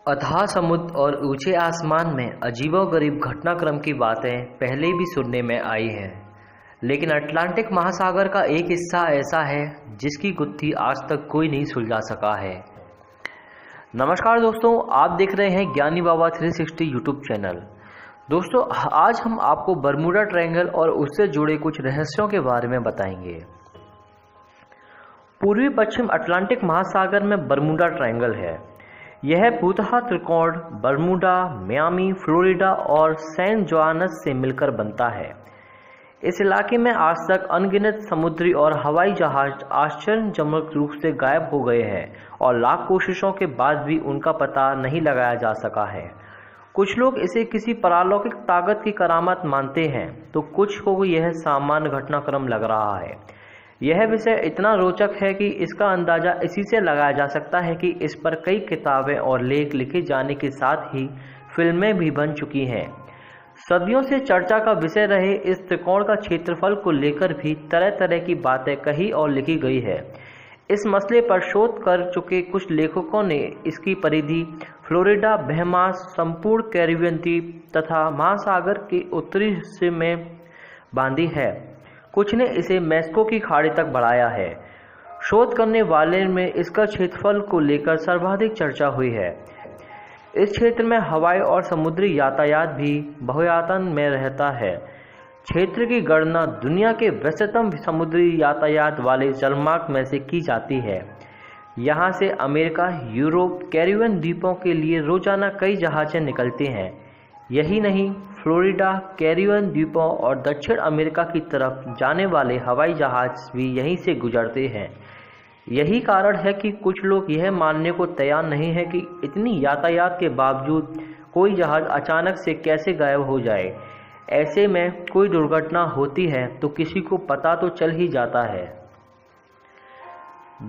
अथाह समुद्र और ऊंचे आसमान में अजीबोगरीब घटनाक्रम की बातें पहले भी सुनने में आई हैं, लेकिन अटलांटिक महासागर का एक हिस्सा ऐसा है जिसकी गुत्थी आज तक कोई नहीं सुलझा सका है। नमस्कार दोस्तों, आप देख रहे हैं ज्ञानी बाबा 360 यूट्यूब चैनल। दोस्तों, आज हम आपको बरमूडा ट्रायंगल और उससे जुड़े कुछ रहस्यों के बारे में बताएंगे। पूर्वी पश्चिम अटलांटिक महासागर में बरमूडा ट्रायंगल है। यह पूतः त्रिकोण बरमूडा, मियामी, फ्लोरिडा और सैन जोआनस से मिलकर बनता है। इस इलाके में आज तक अनगिनत समुद्री और हवाई जहाज आश्चर्यजनक रूप से गायब हो गए हैं और लाख कोशिशों के बाद भी उनका पता नहीं लगाया जा सका है। कुछ लोग इसे किसी परालौकिक ताकत की करामात मानते हैं, तो कुछ को यह सामान्य घटनाक्रम लग रहा है। यह विषय इतना रोचक है कि इसका अंदाजा इसी से लगाया जा सकता है कि इस पर कई किताबें और लेख लिखे जाने के साथ ही फिल्में भी बन चुकी हैं। सदियों से चर्चा का विषय रहे इस त्रिकोण का क्षेत्रफल को लेकर भी तरह तरह की बातें कही और लिखी गई है। इस मसले पर शोध कर चुके कुछ लेखकों ने इसकी परिधि फ्लोरिडा, बहमास, संपूर्ण कैरिबियन द्वीप तथा महासागर के उत्तरी हिस्से में बांधी है। कुछ ने इसे मैक्सिको की खाड़ी तक बढ़ाया है। शोध करने वाले में इसका क्षेत्रफल को लेकर सर्वाधिक चर्चा हुई है। इस क्षेत्र में हवाई और समुद्री यातायात भी बहुआयतन में रहता है। क्षेत्र की गणना दुनिया के व्यस्ततम समुद्री यातायात वाले जलमार्ग में से की जाती है। यहाँ से अमेरिका, यूरोप, कैरिबियन द्वीपों के लिए रोजाना कई जहाजें निकलती हैं। यही नहीं, फ्लोरिडा, कैरिबियन द्वीपों और दक्षिण अमेरिका की तरफ जाने वाले हवाई जहाज भी यहीं से गुजरते हैं। यही कारण है कि कुछ लोग यह मानने को तैयार नहीं है कि इतनी यातायात के बावजूद कोई जहाज अचानक से कैसे गायब हो जाए। ऐसे में कोई दुर्घटना होती है तो किसी को पता तो चल ही जाता है।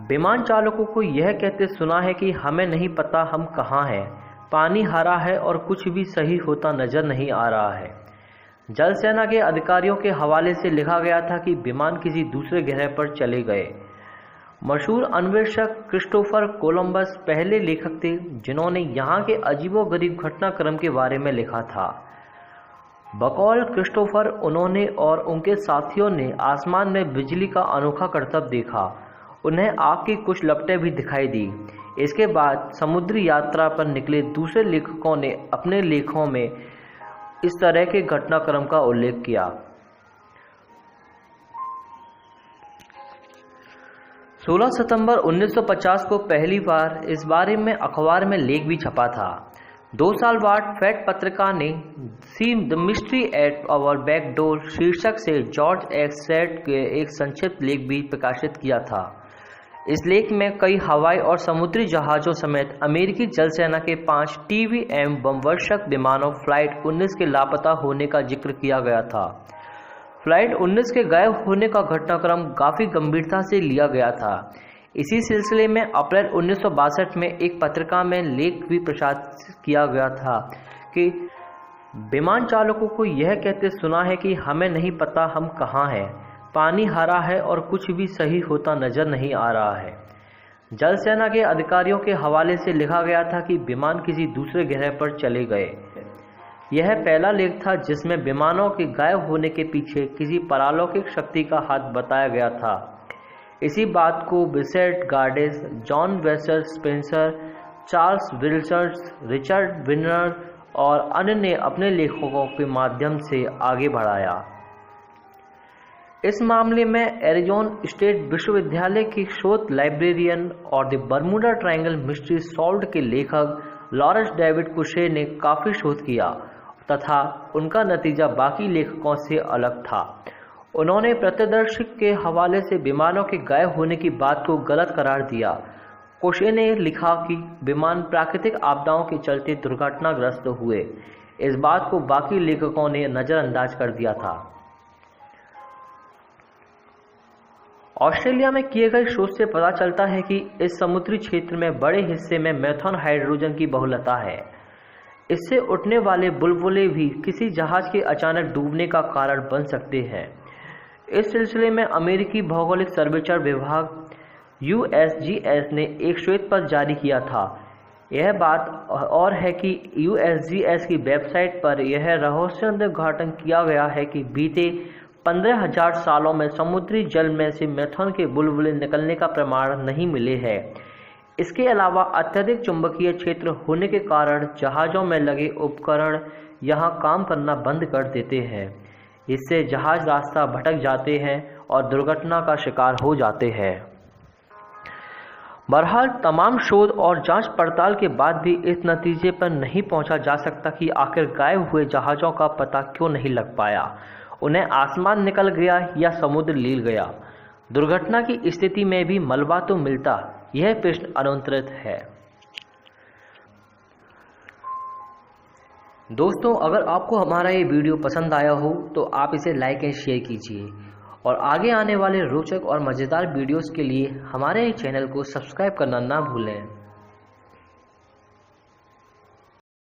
विमान चालकों को यह कहते सुना है कि हमें नहीं पता हम कहाँ हैं, पानी हरा है और कुछ भी सही होता नजर नहीं आ रहा है। जल सेना के अधिकारियों के हवाले से लिखा गया था कि विमान किसी दूसरे ग्रह पर चले गए। मशहूर अन्वेषक क्रिस्टोफर कोलंबस पहले लेखक थे जिन्होंने यहाँ के अजीबोगरीब घटनाक्रम के बारे में लिखा था। बकौल क्रिस्टोफर, उन्होंने और उनके साथियों ने आसमान में बिजली का अनोखा करतब देखा। उन्हें आग की कुछ लपटें भी दिखाई दी। इसके बाद समुद्री यात्रा पर निकले दूसरे लेखकों ने अपने लेखों में इस तरह के घटनाक्रम का उल्लेख किया। 16 सितंबर 1950 को पहली बार इस बारे में अखबार में लेख भी छपा था। 2 साल बाद फैट पत्रिका ने see the mystery at our back door शीर्षक से जॉर्ज एक्स सेट के एक संक्षिप्त लेख भी प्रकाशित किया था। इस लेख में कई हवाई और समुद्री जहाज़ों समेत अमेरिकी जल सेना के 5 TVM बमवर्षक विमानों फ्लाइट 19 के लापता होने का जिक्र किया गया था। फ्लाइट 19 के गायब होने का घटनाक्रम काफ़ी गंभीरता से लिया गया था। इसी सिलसिले में अप्रैल 1962 में एक पत्रिका में लेख भी प्रकाशित किया गया था कि विमान चालकों को यह कहते सुना है कि हमें नहीं पता हम कहाँ हैं, पानी हरा है और कुछ भी सही होता नजर नहीं आ रहा है। जल सेना के अधिकारियों के हवाले से लिखा गया था कि विमान किसी दूसरे ग्रह पर चले गए। यह पहला लेख था जिसमें विमानों के गायब होने के पीछे किसी परालौकिक शक्ति का हाथ बताया गया था। इसी बात को विसेट गार्डेस, जॉन वेस्टर स्पेंसर, चार्ल्स विल्सर्स, रिचर्ड विनर और अन्य ने अपने लेखों के माध्यम से आगे बढ़ाया। इस मामले में एरिजोना स्टेट विश्वविद्यालय की शोध लाइब्रेरियन और the Bermuda triangle mystery solved के लेखक लॉरेंस डेविड कुशे ने काफ़ी शोध किया तथा उनका नतीजा बाकी लेखकों से अलग था। उन्होंने प्रत्यक्षदर्शी के हवाले से विमानों के गायब होने की बात को गलत करार दिया। कुशे ने लिखा कि विमान प्राकृतिक आपदाओं के चलते दुर्घटनाग्रस्त हुए। इस बात को बाकी लेखकों ने नज़रअंदाज कर दिया था। ऑस्ट्रेलिया में किए गए शोध से पता चलता है कि इस समुद्री क्षेत्र में बड़े हिस्से में मेथेन हाइड्रोजन की बहुलता है। इससे उठने वाले बुलबुले भी किसी जहाज के अचानक डूबने का कारण बन सकते हैं। इस सिलसिले में अमेरिकी भौगोलिक सर्वेक्षण विभाग USGS ने एक श्वेत पत्र जारी किया था। यह बात और है कि USGS की वेबसाइट पर यह रहस्यमय उद्घाटन किया गया है कि बीते 15,000 सालों में समुद्री जल में से मेथेन के बुलबुले निकलने का प्रमाण नहीं मिले हैं। इसके अलावा अत्यधिक चुंबकीय क्षेत्र होने के कारण जहाज़ों में लगे उपकरण यहां काम करना बंद कर देते हैं। इससे जहाज़ रास्ता भटक जाते हैं और दुर्घटना का शिकार हो जाते हैं। बहरहाल तमाम शोध और जांच पड़ताल के बाद भी इस नतीजे पर नहीं पहुंचा जा सकता कि आखिर गायब हुए जहाज़ों का पता क्यों नहीं लग पाया। उन्हें आसमान निकल गया या समुद्र लील गया। दुर्घटना की स्थिति में भी मलबा तो मिलता, यह प्रश्न अनुत्तरित है। दोस्तों, अगर आपको हमारा ये वीडियो पसंद आया हो तो आप इसे लाइक एंड शेयर कीजिए और आगे आने वाले रोचक और मज़ेदार वीडियोस के लिए हमारे चैनल को सब्सक्राइब करना ना भूलें।